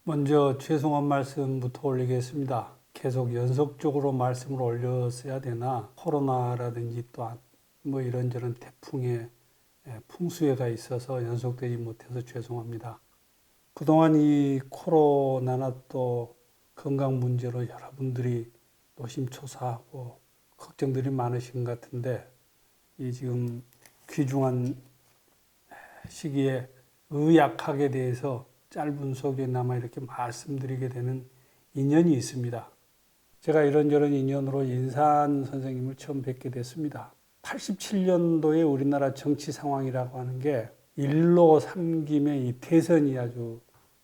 먼저 죄송한 말씀부터 올리겠습니다. 계속 연속적으로 말씀을 올렸어야 되나 코로나라든지 또한 뭐 이런저런 태풍의 풍수해가 있어서 연속되지 못해서 죄송합니다. 그동안 이 코로나나 또 건강 문제로 여러분들이 노심초사하고 걱정들이 많으신 것 같은데 이 지금 귀중한 시기에 의약학에 대해서 짧은 소개나마 이렇게 말씀드리게 되는 인연이 있습니다. 제가 이런저런 인연으로 인산 선생님을 처음 뵙게 됐습니다. 87년도에 우리나라 정치 상황이라고 하는 게 일로 삼김의 이 대선이 아주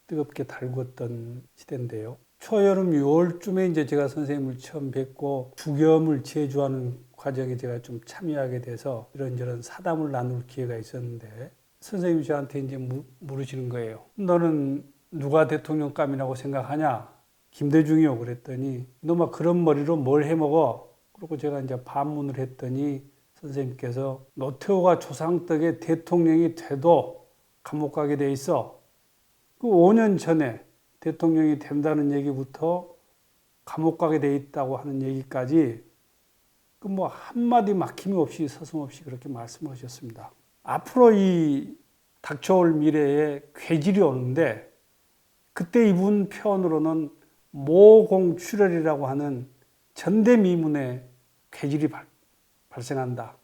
뜨겁게 달궜던 시대인데요. 초여름 6월쯤에 이제 제가 선생님을 처음 뵙고 주겸을 제주하는 과정에 제가 좀 참여하게 돼서 이런저런 사담을 나눌 기회가 있었는데 선생님이 저한테 이제 물으시는 거예요. 너는 누가 대통령감이라고 생각하냐? 김대중이요. 그랬더니 너 막 그런 머리로 뭘 해먹어? 그리고 제가 이제 반문을 했더니 선생님께서 노태우가 조상덕의 대통령이 돼도 감옥 가게 돼 있어. 그 5년 전에 대통령이 된다는 얘기부터 감옥 가게 돼 있다고 하는 얘기까지 그 뭐 한마디 막힘이 없이 서슴없이 그렇게 말씀하셨습니다. 앞으로 이 닥쳐올 미래에 괴질이 오는데 그때 이분 표현으로는 모공출혈이라고 하는 전대미문의 괴질이 발생한다.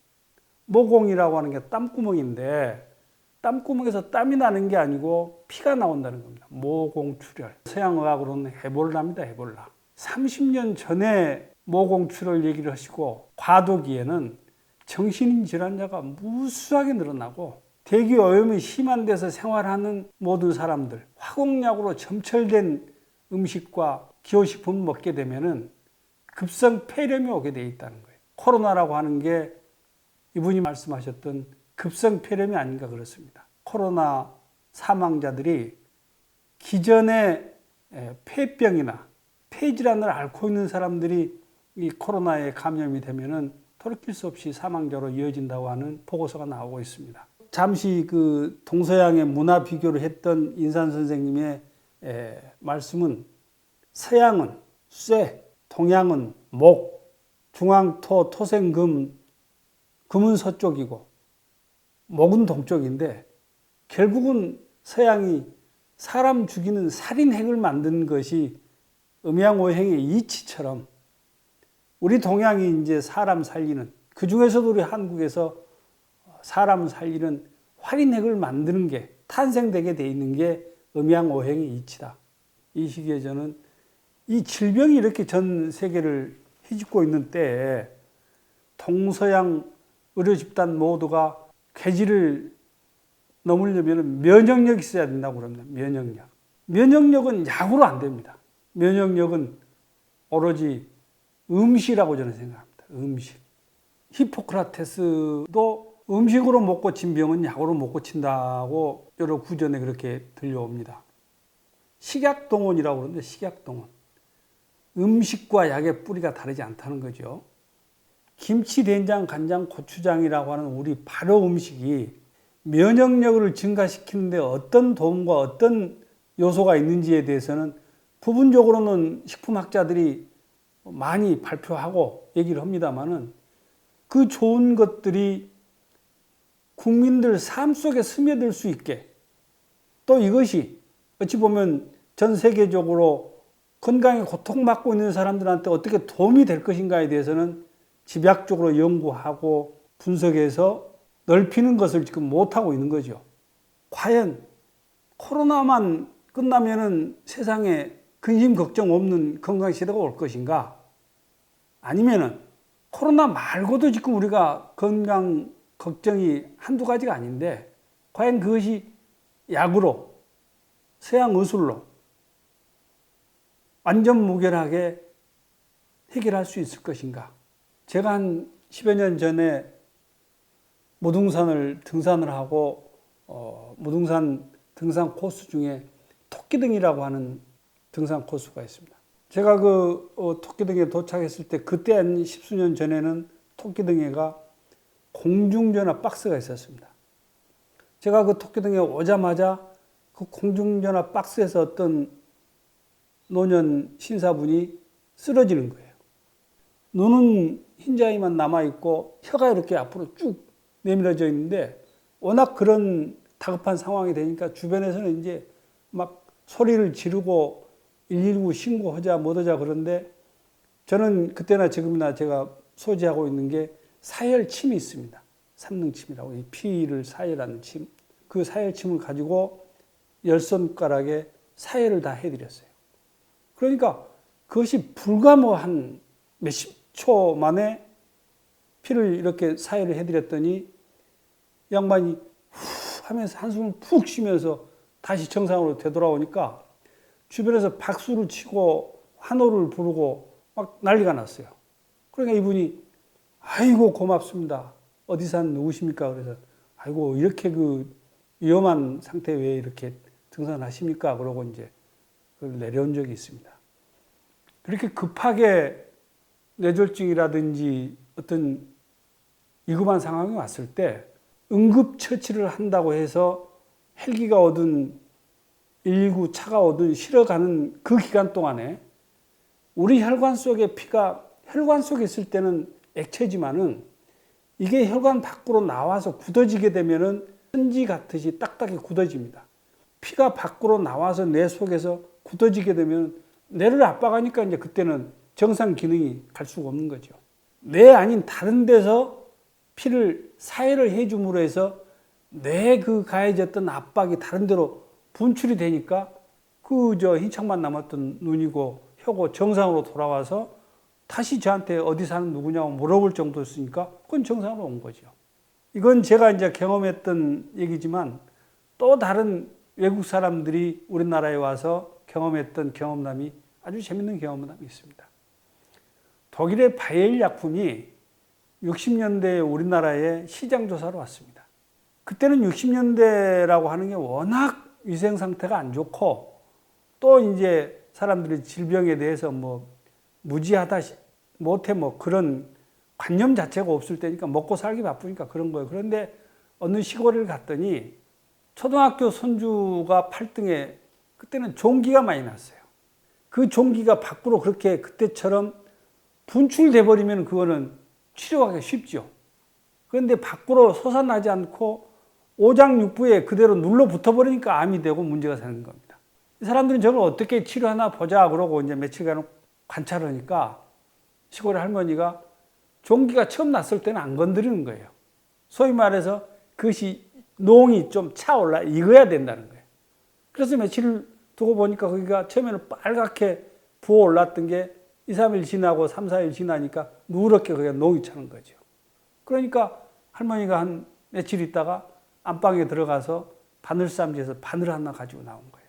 모공이라고 하는 게 땀구멍인데 땀구멍에서 땀이 나는 게 아니고 피가 나온다는 겁니다. 모공출혈. 서양의학으로는 해볼라입니다. 해볼라. 30년 전에 모공출혈 얘기를 하시고 과도기에는 정신 질환자가 무수하게 늘어나고 대기 오염이 심한 데서 생활하는 모든 사람들, 화공약으로 점철된 음식과 기호식품을 먹게 되면은 급성 폐렴이 오게 돼 있다는 거예요. 코로나라고 하는 게 이분이 말씀하셨던 급성 폐렴이 아닌가 그렇습니다. 코로나 사망자들이 기존의 폐병이나 폐질환을 앓고 있는 사람들이 이 코로나에 감염이 되면은 돌이킬 수 없이 사망자로 이어진다고 하는 보고서가 나오고 있습니다. 잠시 그 동서양의 문화 비교를 했던 인산 선생님의 말씀은 서양은 쇠, 동양은 목, 중앙토, 토생금, 금은 서쪽이고 목은 동쪽인데 결국은 서양이 사람 죽이는 살인핵을 만든 것이 음양오행의 이치처럼 우리 동양이 이제 사람 살리는, 그 중에서도 우리 한국에서 사람 살리는 활인핵을 만드는 게 탄생되게 돼 있는 게 음양오행의 이치다. 이 시기에 저는 이 질병이 이렇게 전 세계를 휘짓고 있는 때에 동서양 의료 집단 모두가 괴질을 넘으려면 면역력이 있어야 된다고 그럽니다. 면역력. 면역력은 약으로 안 됩니다. 면역력은 오로지 음식이라고 저는 생각합니다. 음식. 히포크라테스도 음식으로 못 고친 병은 약으로 못 고친다고 여러 구전에 그렇게 들려옵니다. 식약동원이라고 그러는데 식약동원. 음식과 약의 뿌리가 다르지 않다는 거죠. 김치, 된장, 간장, 고추장이라고 하는 우리 발효 음식이 면역력을 증가시키는데 어떤 도움과 어떤 요소가 있는지에 대해서는 부분적으로는 식품학자들이 많이 발표하고 얘기를 합니다만은 그 좋은 것들이 국민들 삶 속에 스며들 수 있게 또 이것이 어찌 보면 전 세계적으로 건강에 고통받고 있는 사람들한테 어떻게 도움이 될 것인가에 대해서는 집약적으로 연구하고 분석해서 넓히는 것을 지금 못하고 있는 거죠. 과연 코로나만 끝나면은 세상에 근심 걱정 없는 건강시대가 올 것인가? 아니면은 코로나 말고도 지금 우리가 건강 걱정이 한두 가지가 아닌데 과연 그것이 약으로 서양 의술로 완전 무결하게 해결할 수 있을 것인가? 제가 한 10여 년 전에 무등산을 등산을 하고 무등산 등산 코스 중에 토끼등이라고 하는 등산 코스가 있습니다. 제가 그 토끼등에 도착했을 때 그때 한 십수년 전에는 토끼등에가 공중전화 박스가 있었습니다. 제가 그 토끼등에 오자마자 그 공중전화 박스에서 어떤 노년 신사분이 쓰러지는 거예요. 눈은 흰자위만 남아있고 혀가 이렇게 앞으로 쭉 내밀어져 있는데 워낙 그런 다급한 상황이 되니까 주변에서는 이제 막 소리를 지르고 119 신고하자 뭐하자 그런데 저는 그때나 지금이나 제가 소지하고 있는 게 사혈침이 있습니다. 삼능침이라고 이 피를 사혈하는 침. 그 사혈침을 가지고 10손가락에 사혈을 다 해드렸어요. 그러니까 그것이 불과 뭐 한 몇십 초 만에 피를 이렇게 사혈을 해드렸더니 양반이 후 하면서 한숨을 푹 쉬면서 다시 정상으로 되돌아오니까 주변에서 박수를 치고 환호를 부르고 막 난리가 났어요. 그러니까 이분이 아이고 고맙습니다. 어디 산 누구십니까? 그래서 아이고 이렇게 그 위험한 상태에 왜 이렇게 등산하십니까? 그러고 이제 그걸 내려온 적이 있습니다. 그렇게 급하게 뇌졸중이라든지 어떤 위급한 상황이 왔을 때 응급처치를 한다고 해서 헬기가 오든 119 차가 오든 실어가는 그 기간 동안에 우리 혈관 속에 피가 혈관 속에 있을 때는 액체지만은 이게 혈관 밖으로 나와서 굳어지게 되면은 천지 같듯이 딱딱이 굳어집니다. 피가 밖으로 나와서 뇌 속에서 굳어지게 되면 뇌를 압박하니까 이제 그때는 정상 기능이 갈 수가 없는 거죠. 뇌 아닌 다른 데서 피를 사혈을 해줌으로 해서 뇌에 그 가해졌던 압박이 다른 데로 분출이 되니까 그저 흰창만 남았던 눈이고 혀고 정상으로 돌아와서 다시 저한테 어디 사는 누구냐고 물어볼 정도였으니까 그건 정상으로 온 거죠. 이건 제가 이제 경험했던 얘기지만 또 다른 외국 사람들이 우리나라에 와서 경험했던 경험담이 아주 재밌는 경험담이 있습니다. 독일의 바이엘 약품이 60년대에 우리나라에 시장 조사로 왔습니다. 그때는 60년대라고 하는 게 워낙 위생 상태가 안 좋고 또 이제 사람들이 질병에 대해서 뭐 무지하다 못해 뭐 그런 관념 자체가 없을 때니까 먹고 살기 바쁘니까 그런 거예요. 그런데 어느 시골을 갔더니 초등학교 손주가 8등에 그때는 종기가 많이 났어요. 그 종기가 밖으로 그렇게 그때처럼 분출돼 버리면 그거는 치료하기가 쉽죠. 그런데 밖으로 솟아나지 않고 오장육부에 그대로 눌러 붙어 버리니까 암이 되고 문제가 생긴 겁니다. 이 사람들은 저걸 어떻게 치료하나 보자 그러고 이제 며칠간 관찰하니까 시골의 할머니가 종기가 처음 났을 때는 안 건드리는 거예요. 소위 말해서 그것이 농이 좀 차올라 익어야 된다는 거예요. 그래서 며칠 두고 보니까 거기가 처음에는 빨갛게 부어 올랐던 게 2, 3일 지나고 3, 4일 지나니까 누렇게 거기가 농이 차는 거죠. 그러니까 할머니가 한 며칠 있다가 안방에 들어가서 바늘쌈지에서 바늘 하나 가지고 나온 거예요.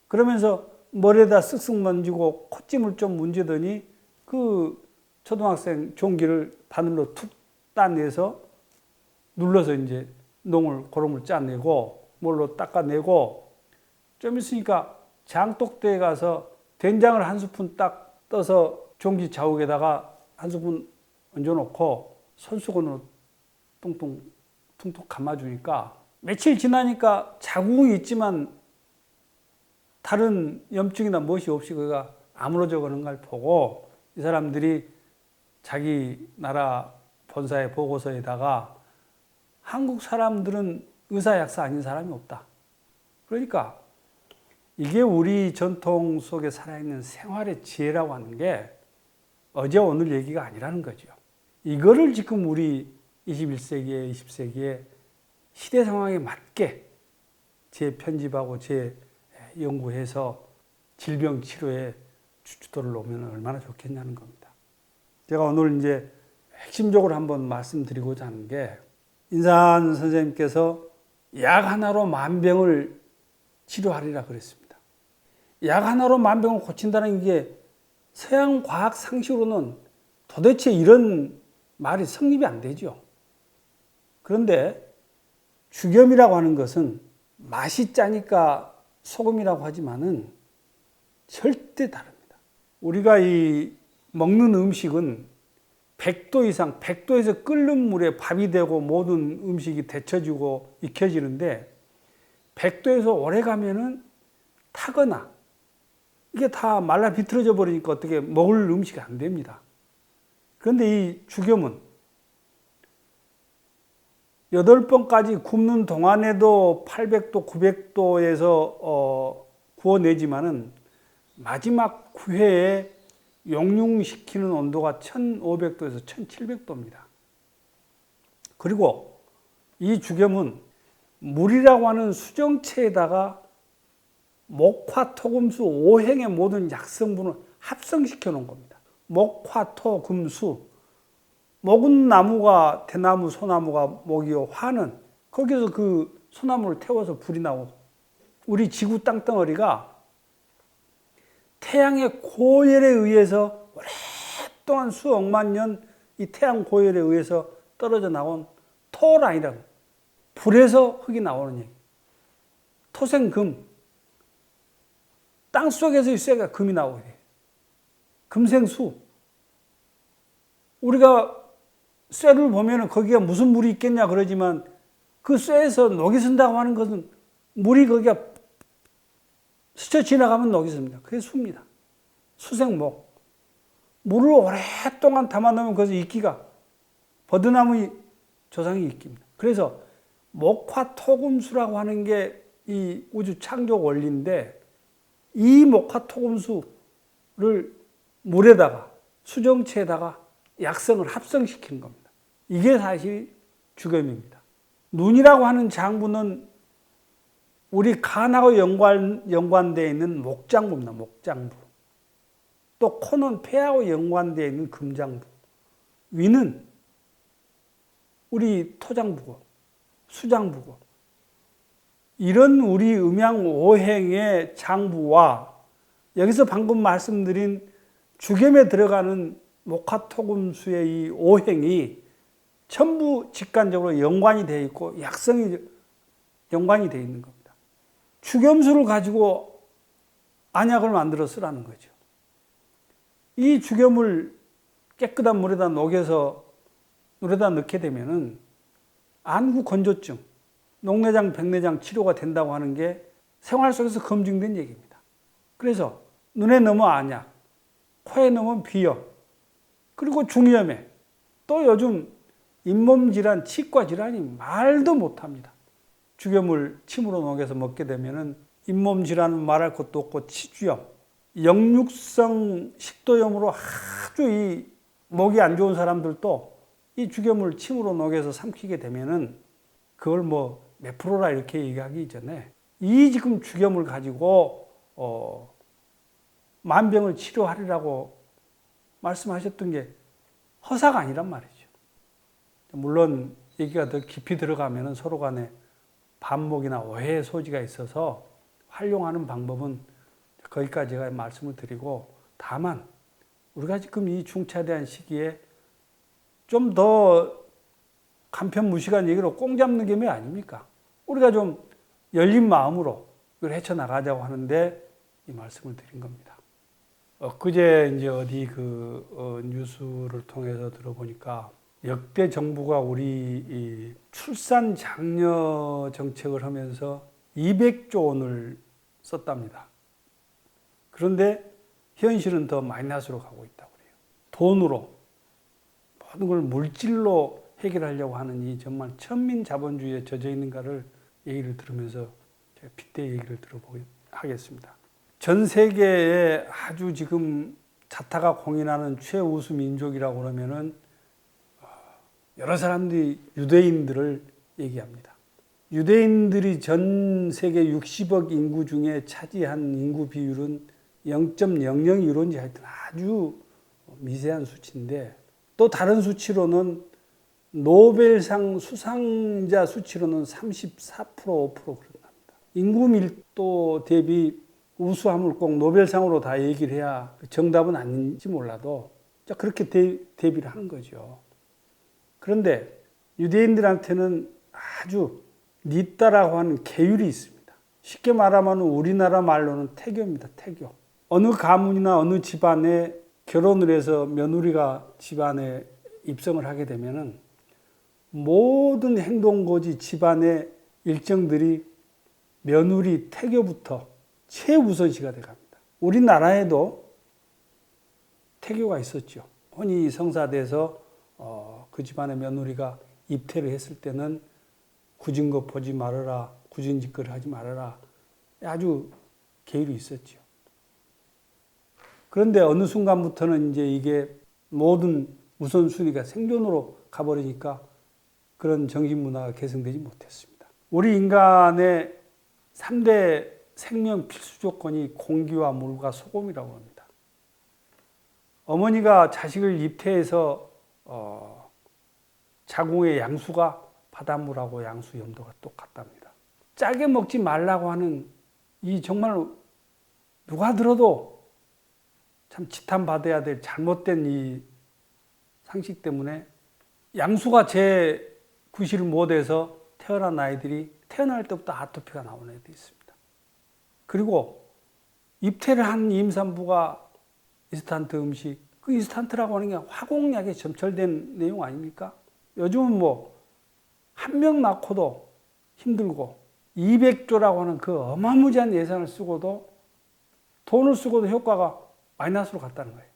그러면서 머리에다 쓱쓱 만지고 콧짐을 좀 문지더니 그 초등학생 종기를 바늘로 툭 따내서 눌러서 이제 농을 고름을 짜내고 뭘로 닦아내고 좀 있으니까 장독대에 가서 된장을 한 스푼 딱 떠서 종기 자욱에다가 한 스푼 얹어놓고 손수건으로 퉁퉁 감아주니까 며칠 지나니까 자국이 있지만 다른 염증이나 무엇이 없이 그가 아물어져 가는 걸 보고 이 사람들이 자기 나라 본사의 보고서에다가 한국 사람들은 의사 약사 아닌 사람이 없다. 그러니까 이게 우리 전통 속에 살아있는 생활의 지혜라고 하는 게 어제 오늘 얘기가 아니라는 거죠. 이거를 지금 우리 21세기에 20세기에 시대 상황에 맞게 재편집하고 재연구해서 질병 치료에 주도를 놓으면 얼마나 좋겠냐는 겁니다. 제가 오늘 이제 핵심적으로 한번 말씀드리고자 하는 게 인산 선생님께서 약 하나로 만병을 치료하리라 그랬습니다. 약 하나로 만병을 고친다는 게 서양 과학 상식으로는 도대체 이런 말이 성립이 안 되죠. 그런데 죽염이라고 하는 것은 맛이 짜니까 소금이라고 하지만은 절대 다릅니다. 우리가 이 먹는 음식은 100도 이상, 100도에서 끓는 물에 밥이 되고 모든 음식이 데쳐지고 익혀지는데 100도에서 오래 가면은 타거나 이게 다 말라 비틀어져 버리니까 어떻게 먹을 음식이 안 됩니다. 그런데 이 죽염은 8번까지 굽는 동안에도 800도, 900도에서 구워내지만은 마지막 9회에 용융시키는 온도가 1500도에서 1700도입니다. 그리고 이 죽염은 물이라고 하는 수정체에다가 목화, 토, 금수 5행의 모든 약성분을 합성시켜 놓은 겁니다. 목화, 토, 금수. 목은 나무가 대나무, 소나무가 목이요. 화는 거기서 그 소나무를 태워서 불이 나오고, 우리 지구 땅덩어리가 태양의 고열에 의해서 오랫동안 수억만 년 이 태양 고열에 의해서 떨어져 나온 토라인이라고, 불에서 흙이 나오는 얘기. 토생금, 땅 속에서 이 쇠가 금이 나오게 돼요. 금생수. 우리가 쇠를 보면 거기가 무슨 물이 있겠냐 그러지만 그 쇠에서 녹이 쓴다고 하는 것은 물이 거기가 스쳐 지나가면 녹이 씁니다. 그게 수입니다. 수생목. 물을 오랫동안 담아놓으면 거기서 이끼가, 버드나무 조상이 이끼입니다. 그래서 목화토금수라고 하는 게 이 우주 창조 원리인데, 이 목화토금수를 물에다가 수정체에다가 약성을 합성시키는 겁니다. 이게 사실 죽염입니다. 눈이라고 하는 장부는 우리 간하고 연관되어 있는 목장부입니다. 목장부. 또 코는 폐하고 연관되어 있는 금장부. 위는 우리 토장부고 수장부고, 이런 우리 음양오행의 장부와 여기서 방금 말씀드린 죽염에 들어가는 목화토금수의 이 오행이 전부 직관적으로 연관이 되어 있고 약성이 연관이 되어 있는 겁니다. 죽염수를 가지고 안약을 만들어 쓰라는 거죠. 이 죽염을 깨끗한 물에다 녹여서 물에다 넣게 되면은 안구 건조증, 녹내장, 백내장 치료가 된다고 하는 게 생활 속에서 검증된 얘기입니다. 그래서 눈에 넣으면 안약, 코에 넣으면 비염, 그리고 중이염에, 또 요즘 잇몸 질환, 치과 질환이 말도 못합니다. 죽염을 침으로 녹여서 먹게 되면은 잇몸 질환은 말할 것도 없고 치주염, 역류성 식도염으로 아주 이 목이 안 좋은 사람들도 이 죽염을 침으로 녹여서 삼키게 되면은 그걸 뭐 몇 프로라 이렇게 얘기하기 전에 이 지금 죽염을 가지고 만병을 치료하리라고 말씀하셨던 게 허사가 아니란 말이죠. 물론 얘기가 더 깊이 들어가면 서로 간에 반목이나 오해의 소지가 있어서 활용하는 방법은 거기까지 제가 말씀을 드리고, 다만 우리가 지금 이 중차대한 시기에 좀 더 간편무식한 얘기로 꽁 잡는 게 왜 아닙니까? 우리가 좀 열린 마음으로 이걸 헤쳐나가자고 하는데 이 말씀을 드린 겁니다. 엊그제 이제 어디 뉴스를 통해서 들어보니까 역대 정부가 우리 이 출산 장려 정책을 하면서 200조 원을 썼답니다. 그런데 현실은 더 마이너스로 가고 있다고 그래요. 돈으로, 모든 걸 물질로 해결하려고 하는 이 정말 천민 자본주의에 젖어 있는가를 얘기를 들으면서 제가 빗대 얘기를 들어보겠습니다. 전 세계에 아주 지금 자타가 공인하는 최우수 민족이라고 그러면은 여러 사람들이 유대인들을 얘기합니다. 유대인들이 전 세계 60억 인구 중에 차지한 인구 비율은 0.00유로인지 하여튼 아주 미세한 수치인데, 또 다른 수치로는 노벨상 수상자 수치로는 34%, 5% 그런답니다. 인구 밀도 대비 우수함을 꼭 노벨상으로 다 얘기를 해야 정답은 아닌지 몰라도 그렇게 대비를 하는 거죠. 그런데 유대인들한테는 아주 니따라고 하는 계율이 있습니다. 쉽게 말하면 우리나라 말로는 태교입니다. 태교. 어느 가문이나 어느 집안에 결혼을 해서 며느리가 집안에 입성을 하게 되면은 모든 행동거지 집안의 일정들이 며느리 태교부터 최우선시가 돼 갑니다. 우리나라에도 태교가 있었죠. 혼이 성사돼서 그 집안의 며느리가 입퇴를 했을 때는 굳은 거 보지 말아라, 굳은 짓거리 하지 말아라, 아주 계율이 있었죠. 그런데 어느 순간부터는 이제 이게 모든 우선순위가 생존으로 가버리니까 그런 정신문화가 개성되지 못했습니다. 우리 인간의 3대 생명 필수 조건이 공기와 물과 소금이라고 합니다. 어머니가 자식을 입퇴해서 자궁의 양수가 바닷물하고 양수 염도가 똑같답니다. 짜게 먹지 말라고 하는 이 정말 누가 들어도 참 지탄받아야 될 잘못된 이 상식 때문에 양수가 제 구실을 못해서 태어난 아이들이 태어날 때부터 아토피가 나오는 애들이 있습니다. 그리고 입퇴를 한 임산부가 인스턴트 음식, 그 인스턴트라고 하는 게 화공약에 점철된 내용 아닙니까? 요즘은 뭐 한 명 낳고도 힘들고 200조라고 하는 그 어마무지한 예산을 쓰고도 돈을 쓰고도 효과가 마이너스로 갔다는 거예요.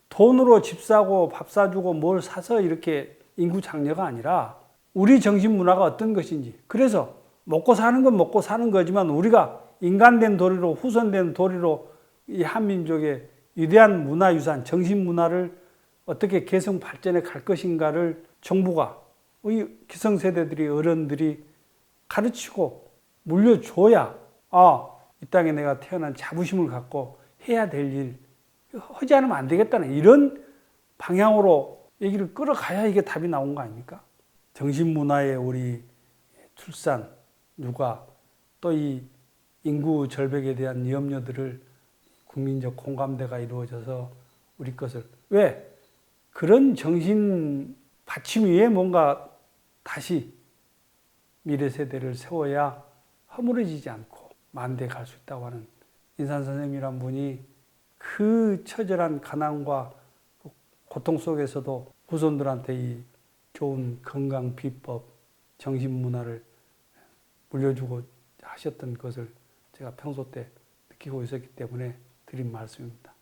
돈으로 집 사고 밥 사주고 뭘 사서 이렇게 인구 장려가 아니라 우리 정신 문화가 어떤 것인지, 그래서 먹고 사는 건 먹고 사는 거지만 우리가 인간된 도리로 후손된 도리로 이 한민족의 위대한 문화유산 정신 문화를 어떻게 개성 발전해 갈 것인가를 정부가 우리 기성세대들이 어른들이 가르치고 물려줘야 이 땅에 내가 태어난 자부심을 갖고 해야 될 일 하지 않으면 안 되겠다는 이런 방향으로 얘기를 끌어가야 이게 답이 나온 거 아닙니까? 정신문화의 우리 출산, 육아, 또 이 인구 절벽에 대한 염려들을 국민적 공감대가 이루어져서 우리 것을 왜 그런 정신 받침 위에 뭔가 다시 미래 세대를 세워야 허물어지지 않고 만대에 갈 수 있다고 하는 인산 선생님이란 분이 그 처절한 가난과 고통 속에서도 후손들한테 이 좋은 건강 비법, 정신 문화를 물려주고 하셨던 것을 제가 평소 때 느끼고 있었기 때문에 드린 말씀입니다.